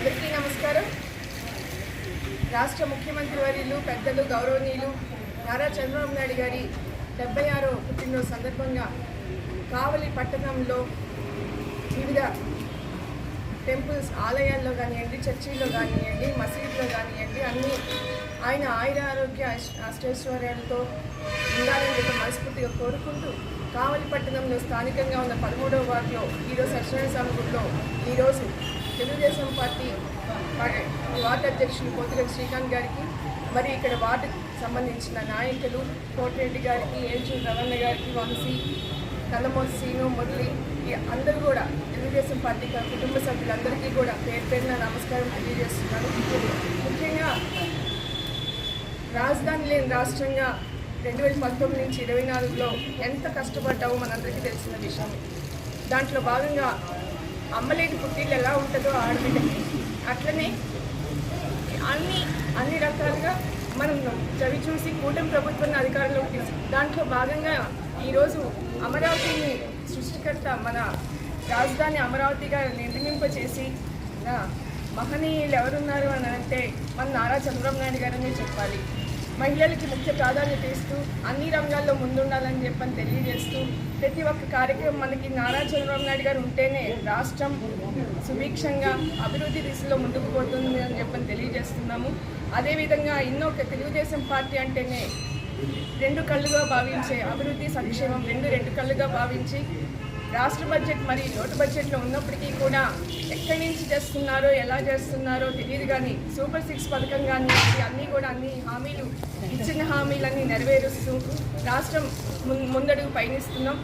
అందరికీ నమస్కారం. రాష్ట్ర ముఖ్యమంత్రి వర్యులు పెద్దలు గౌరవనీయులు నారా చంద్రబాబు నాయుడు గారి 76వ పుట్టినరోజు సందర్భంగా కావలి పట్టణంలో వివిధ టెంపుల్స్ ఆలయాల్లో కానివ్వండి, చర్చిల్లో కానివ్వండి, మసీదులో కానివ్వండి అన్నీ ఆయన ఆయురారోగ్య అష్టైశ్వర్యాలతో ఉండాలని చెప్పి మనస్ఫూర్తిగా కోరుకుంటూ కావలి పట్టణంలో స్థానికంగా ఉన్న 13వ వార్డులో ఈరోజు సత్యనారాయణ స్వామి గుడిలో ఈరోజు తెలుగుదేశం పార్టీ వార్డు అధ్యక్షులు పోతిరెడ్డి శ్రీకాంత్ గారికి, మరి ఇక్కడ వార్డుకు సంబంధించిన నాయకులు కోటిరెడ్డి గారికి, ఏల్చూరు రవణ గారికి, వంశీ, నల్లమోసి సీను, మురళి అందరూ కూడా తెలుగుదేశం పార్టీ కుటుంబ సభ్యులందరికీ కూడా పేరు పేరున నమస్కారం తెలియజేస్తున్నాను. ముఖ్యంగా రాజధాని లేని రాష్ట్రంగా 2019 నుంచి 24లో ఎంత కష్టపడ్డామో మనందరికీ తెలిసిన విషయం. దాంట్లో భాగంగా అమ్మలేని పుట్టిళ్ళు ఎలా ఉంటుందో ఆడబిడ్డకి అట్లనే అన్ని రకాలుగా మనం చవి చూసి కూటమి ప్రభుత్వాన్ని అధికారంలోకి తీసి దాంట్లో భాగంగా ఈరోజు అమరావతిని సృష్టికర్త మన రాజధాని అమరావతిగా నిర్మింపచేసి మహనీయులు ఎవరున్నారు అని అంటే మన నారా చంద్రబాబు నాయుడు గారని చెప్పాలి. మహిళలకి ముఖ్య ప్రాధాన్యత ఇస్తూ అన్ని రంగాల్లో ముందుండాలని చెప్పని తెలియజేస్తూ ప్రతి ఒక్క కార్యక్రమం మనకి నారా చంద్రబాబు నాయుడు గారు ఉంటేనే రాష్ట్రం సుభిక్షంగా అభివృద్ధి దిశలో ముందుకు పోతుంది అని చెప్పని తెలియజేస్తున్నాము. అదేవిధంగా తెలుగుదేశం పార్టీ అంటేనే రెండు కళ్ళుగా భావించే అభివృద్ధి సంక్షేమం రెండు కళ్ళుగా భావించి రాష్ట్ర బడ్జెట్ మరి లోటు బడ్జెట్లో ఉన్నప్పటికీ కూడా ఎక్కడి నుంచి చేస్తున్నారో ఎలా చేస్తున్నారో తెలియదు, కానీ సూపర్ 6 పథకం కానీ అన్ని హామీలు ఇచ్చిన హామీలన్నీ నెరవేరుస్తూ రాష్ట్రం ముందడుగు పయనిస్తున్నాం.